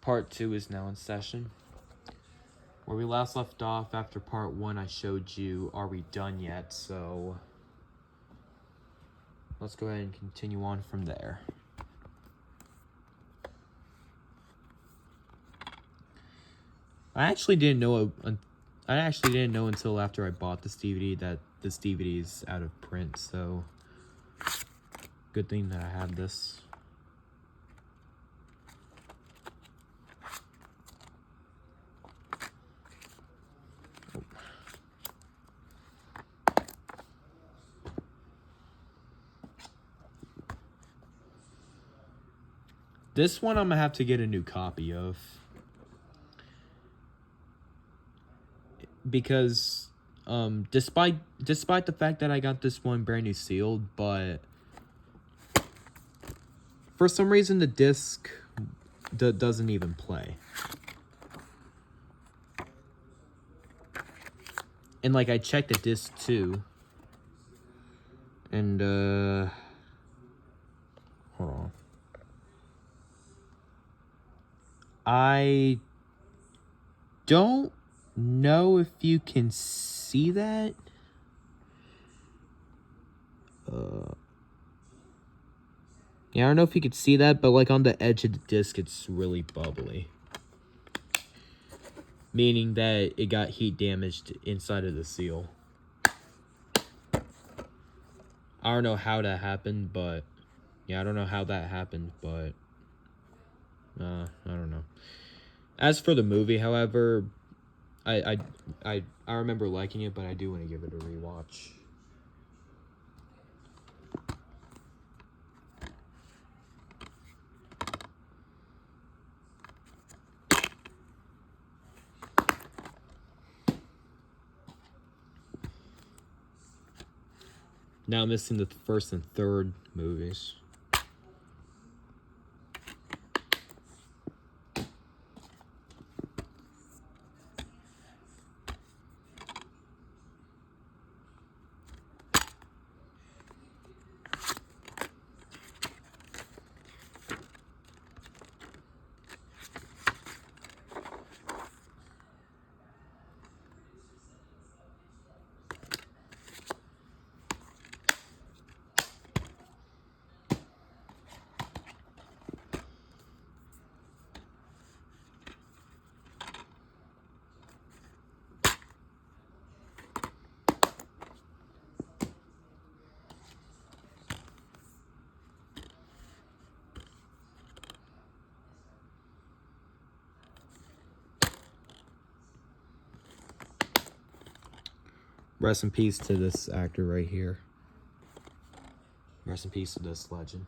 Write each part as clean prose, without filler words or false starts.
Part 2 is now in session. Where we last left off after part 1, I showed you, are we done yet? So let's go ahead and continue on from there. I actually didn't know until after I bought this DVD that this DVD is out of print, so good thing that I have this. This one I'm gonna have to get a new copy of. Because despite the fact that I got this one brand new sealed, but for some reason the disc doesn't even play. And like I checked the disc too. And hold on. I don't know if you can see that. Yeah, I don't know if you could see that, but like on the edge of the disc, it's really bubbly. Meaning that it got heat damaged inside of the seal. I don't know how that happened, but yeah, I don't know how that happened, but I don't know. As for the movie, however, I remember liking it, but I do want to give it a rewatch. Now I'm missing the first and third movies. Rest in peace to this actor right here. Rest in peace to this legend.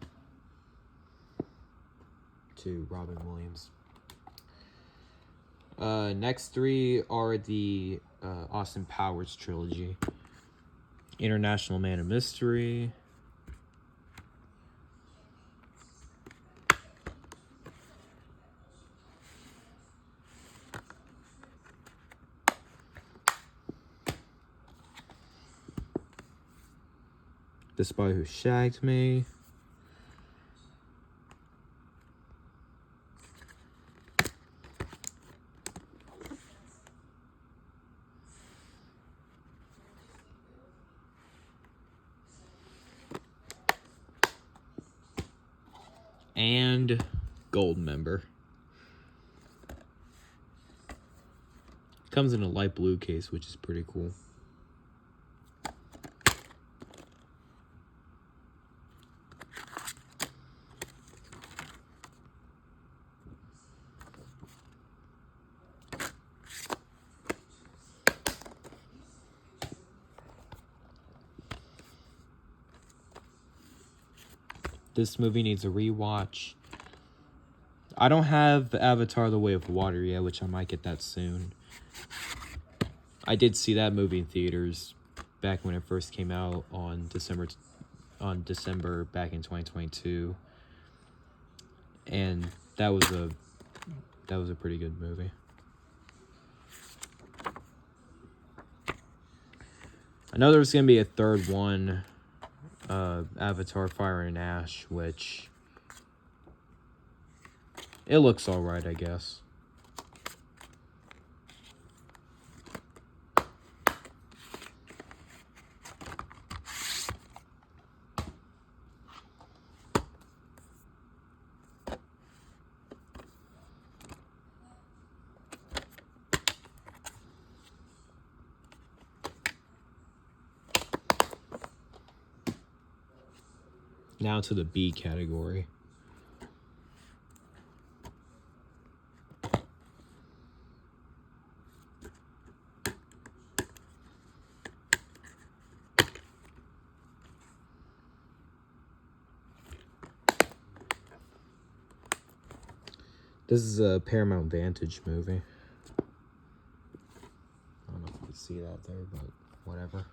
To Robin Williams. Next three are the Austin Powers trilogy. International Man of Mystery. The Spy Who Shagged Me. And Goldmember. Comes in a light blue case, which is pretty cool. This movie needs a rewatch. I don't have Avatar: The Way of Water yet, which I might get that soon. I did see that movie in theaters back when it first came out on December back in 2022. And that was a pretty good movie. I know there's gonna be a third one, Avatar: Fire and Ash, which It looks alright, I guess. Now to the B category. This is a Paramount Vantage movie. I don't know if you can see that there, but whatever.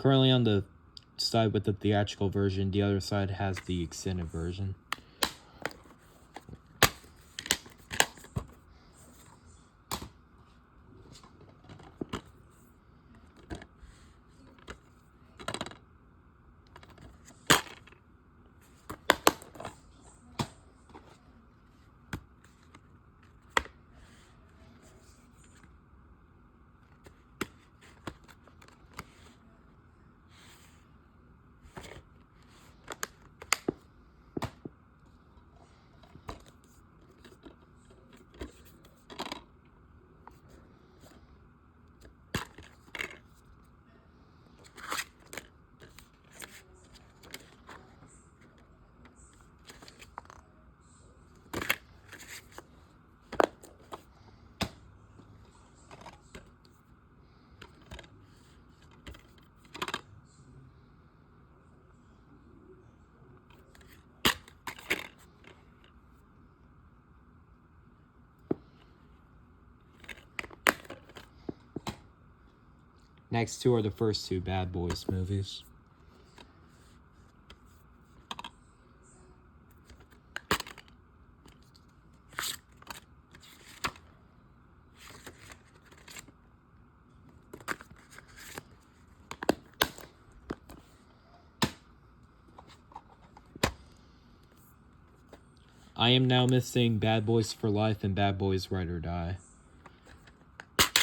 Currently on the side with the theatrical version, the other side has the extended version. Next two are the first two Bad Boys movies. I am now missing Bad Boys for Life and Bad Boys Ride or Die,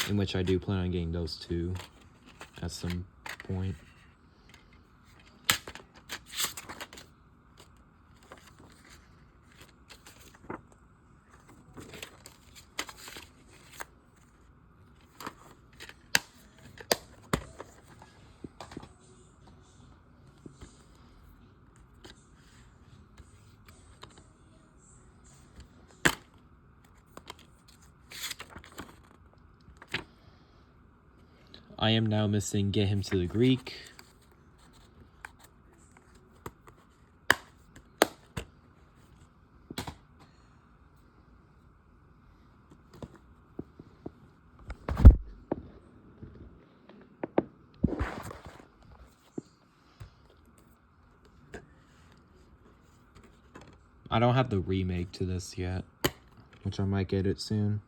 in which I do plan on getting those two at some point. I am now missing Get Him to the Greek. I don't have the remake to this yet, which I might get it soon.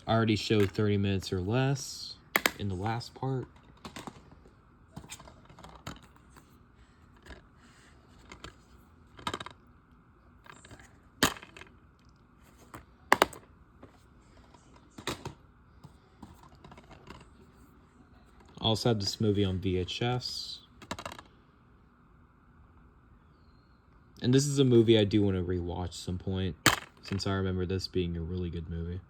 I already showed 30 minutes or less in the last part. I also had this movie on VHS. And this is a movie I do want to rewatch some point, since I remember this being a really good movie.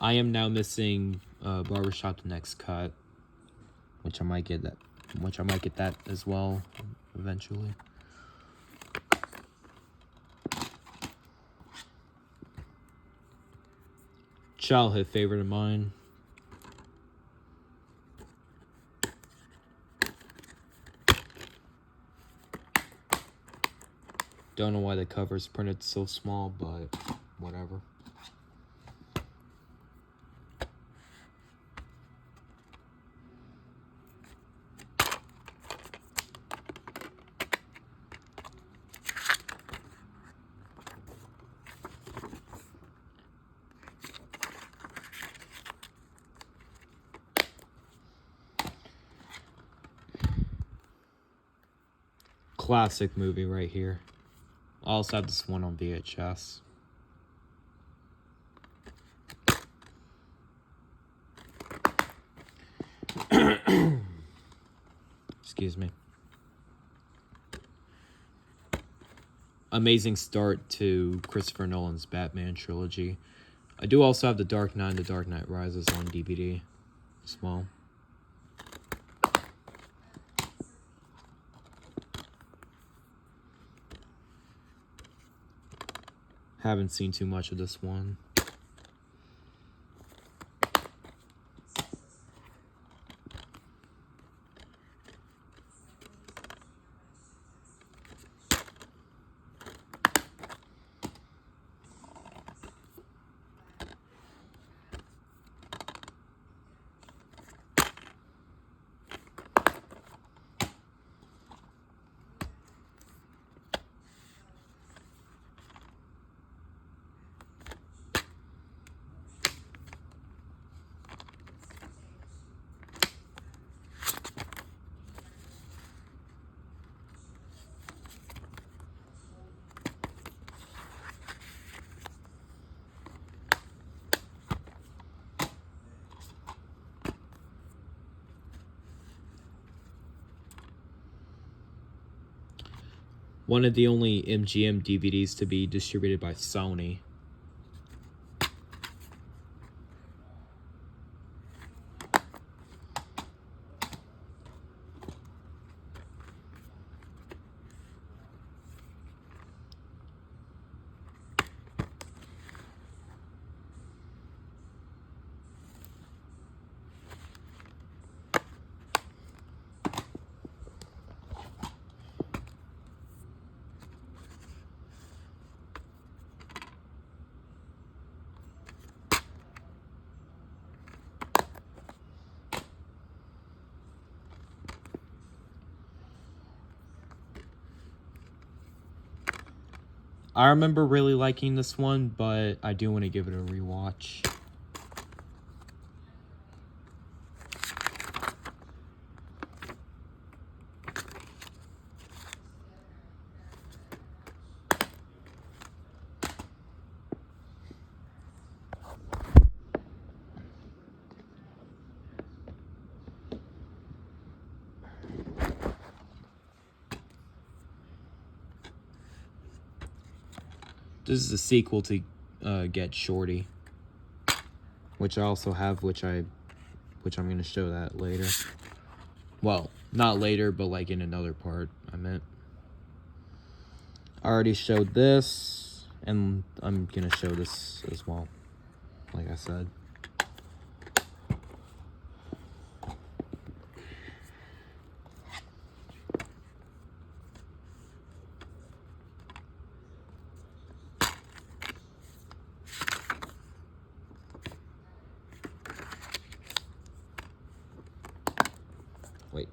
I am now missing Barbershop: The Next Cut, which I might get that as well eventually. Childhood favorite of mine. Don't know why the cover's printed so small, but whatever. Classic movie right here. I also have this one on VHS. Excuse me. Amazing start to Christopher Nolan's Batman trilogy. I do also have The Dark Knight and The Dark Knight Rises on DVD as well. Haven't seen too much of this one. One of the only MGM DVDs to be distributed by Sony. I remember really liking this one, but I do want to give it a rewatch. This is a sequel to Get Shorty, which I also have, which I'm going to show that later. Well, not later, but like in another part, I meant. I already showed this, and I'm gonna show this as well, like I said. Wait.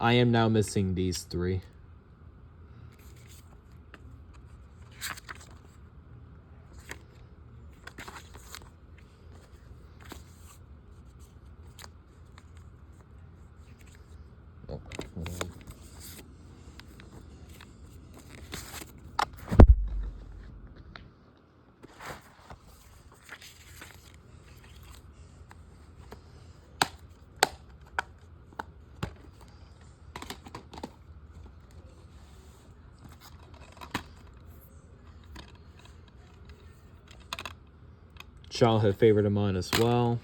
I am now missing these three. Oh, hold on. Childhood favorite of mine as well.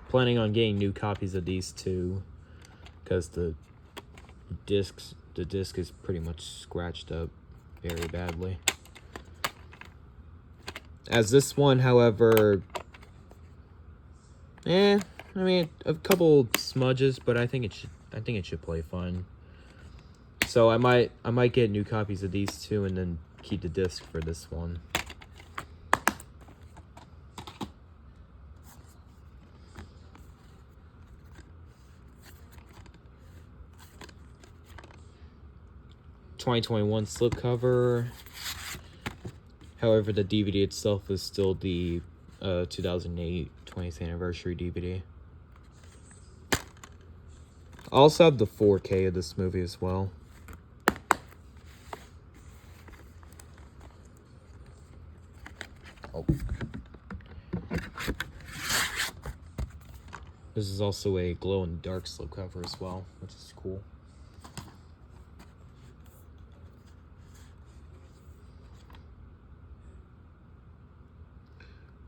Planning on getting new copies of these two, because the disc is pretty much scratched up very badly. As this one, however, I mean, a couple smudges, but I think it should play fine. So I might get new copies of these two and then keep the disc for this one. '21 slipcover. However, the DVD itself is still the 2008 20th anniversary DVD. I also have the 4K of this movie as well. Oh. This is also a glow-in-the-dark slipcover as well, which is cool.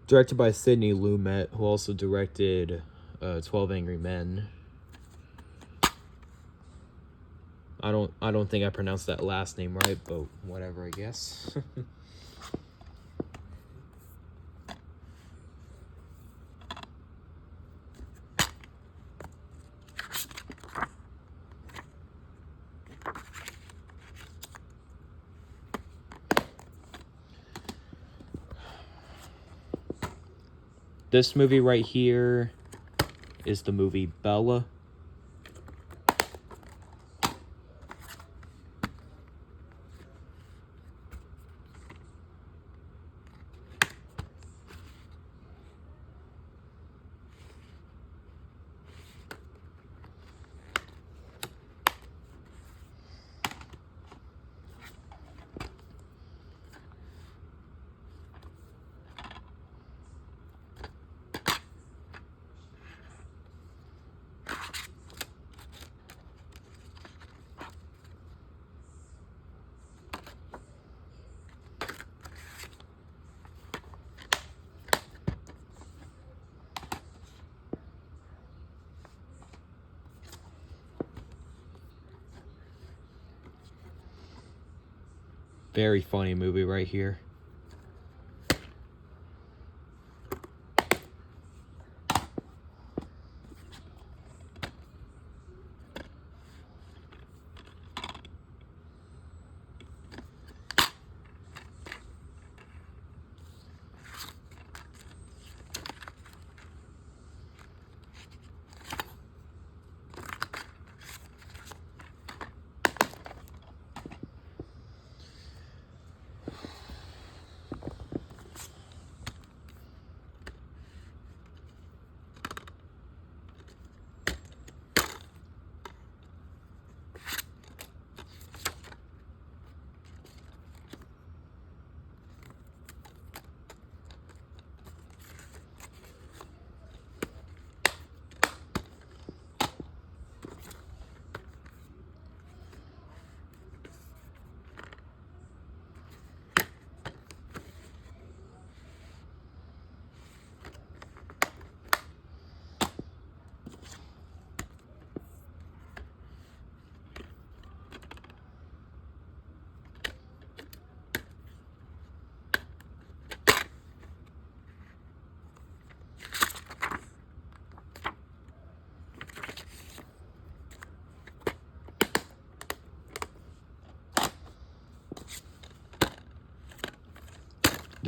Directed by Sidney Lumet, who also directed 12 Angry Men. I don't think I pronounced that last name right, but whatever, I guess. This movie right here is the movie Bella. Very funny movie right here.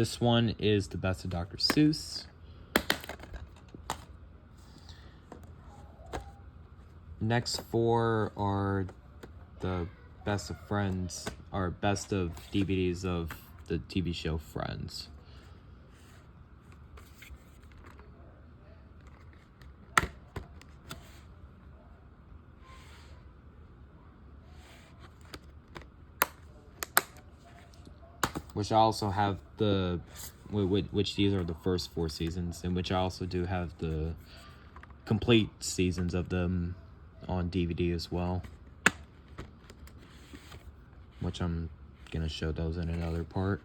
This one is The Best of Dr. Seuss. Next four are the best of Friends, or best of DVDs of the TV show Friends. Which I also have which these are the first 4 seasons, and which I also do have the complete seasons of them on DVD as well. Which I'm gonna show those in another part.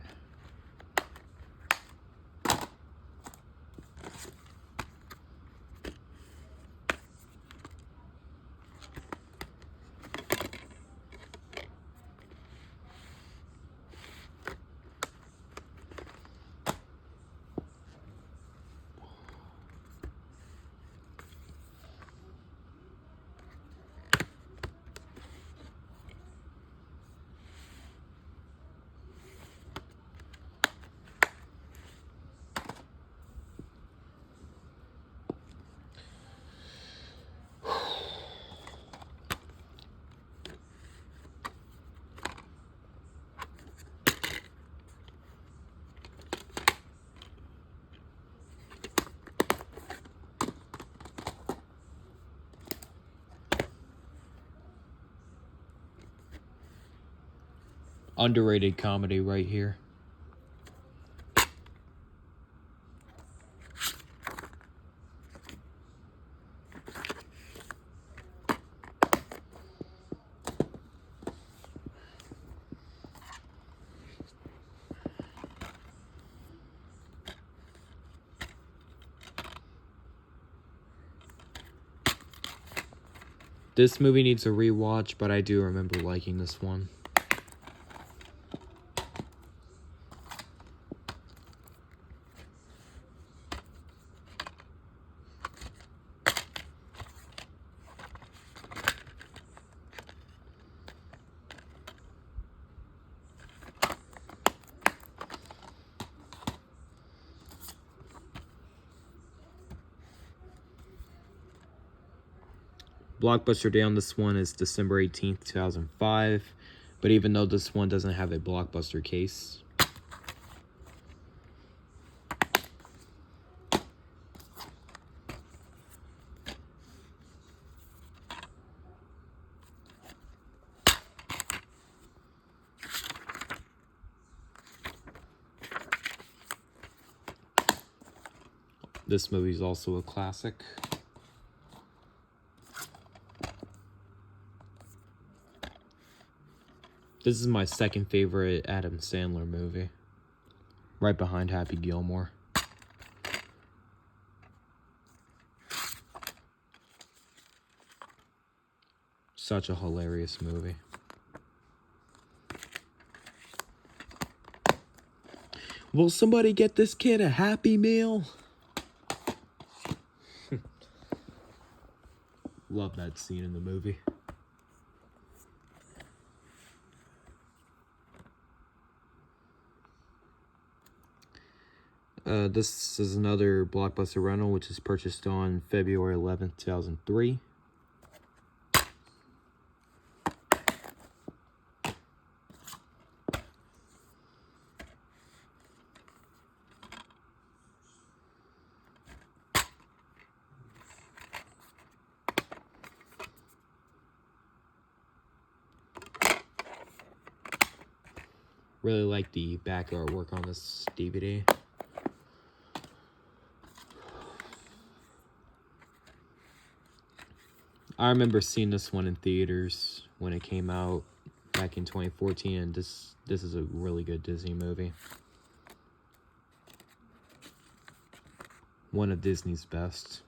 Underrated comedy right here. This movie needs a rewatch, but I do remember liking this one. Blockbuster Day on this one is December 18th, 2005. But even though this one doesn't have a Blockbuster case, this movie is also a classic. This is my second favorite Adam Sandler movie, right behind Happy Gilmore. Such a hilarious movie. Will somebody get this kid a Happy Meal? Love that scene in the movie. This is another Blockbuster rental, which is purchased on February 11th, 2003. Really like the back artwork on this DVD. I remember seeing this one in theaters when it came out back in 2014, and this is a really good Disney movie. One of Disney's best.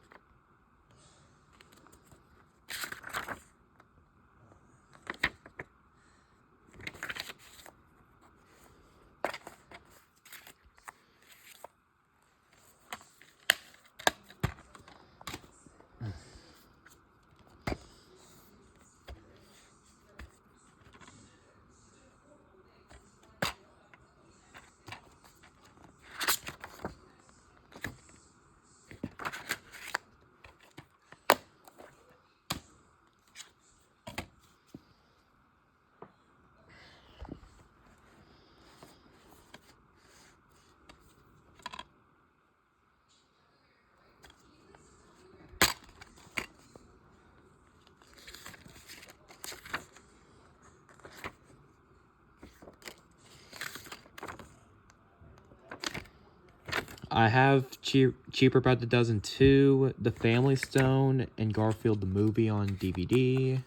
I have Cheaper by the Dozen 2, The Family Stone, and Garfield the Movie on DVD.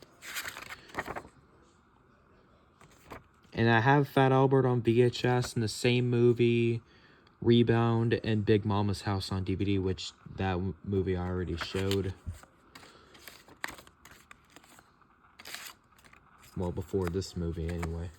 And I have Fat Albert on VHS and the same movie, Rebound, and Big Mama's House on DVD, which that movie I already showed. Well, before this movie, anyway.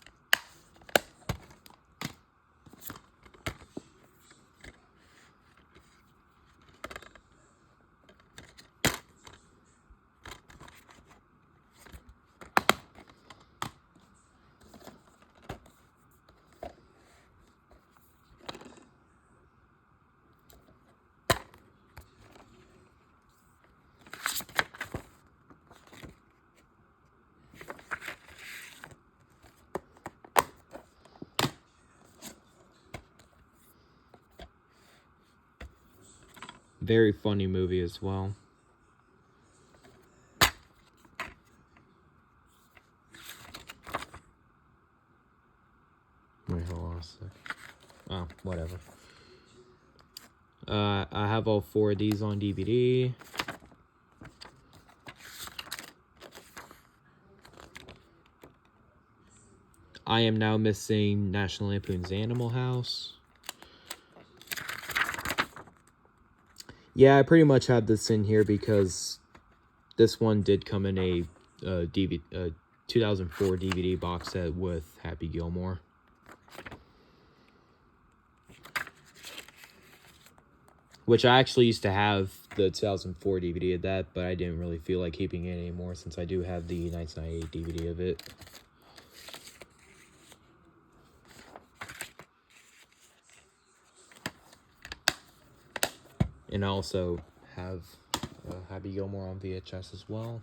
Very funny movie as well. Wait, hold on a sec. Oh, whatever. I have all 4 of these on DVD. I am now missing National Lampoon's Animal House. Yeah, I pretty much have this in here because this one did come in a 2004 DVD box set with Happy Gilmore. Which I actually used to have the 2004 DVD of that, but I didn't really feel like keeping it anymore since I do have the 1998 DVD of it. And I also have Happy Gilmore on VHS as well.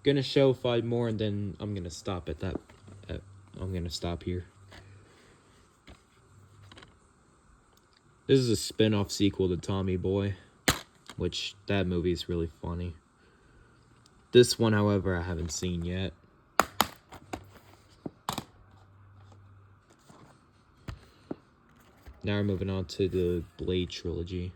Gonna show 5 more and then I'm gonna stop at that. I'm gonna stop here. This is a spin-off sequel to Tommy Boy, which that movie is really funny. This one, however, I haven't seen yet. Now we're moving on to the Blade trilogy.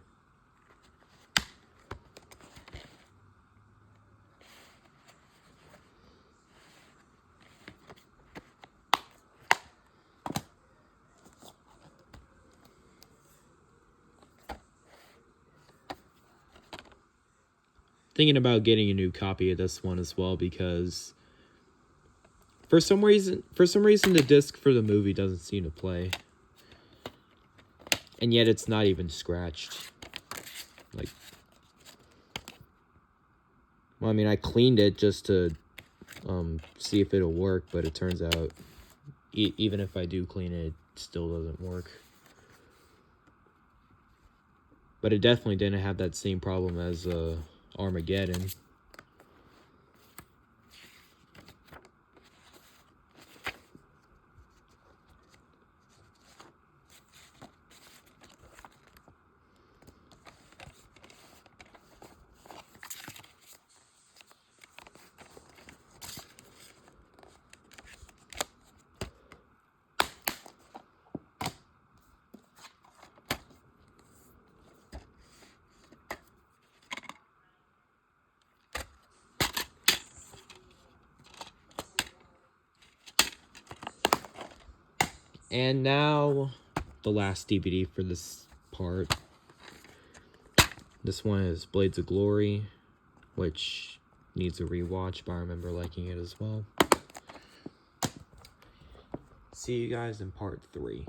Thinking about getting a new copy of this one as well because for some reason the disc for the movie doesn't seem to play. And yet it's not even scratched. Like, well, I mean, I cleaned it just to see if it'll work, but it turns out even if I do clean it, it still doesn't work. But it definitely didn't have that same problem as Armageddon. And now, the last DVD for this part. This one is Blades of Glory, which needs a rewatch, but I remember liking it as well. See you guys in part 3.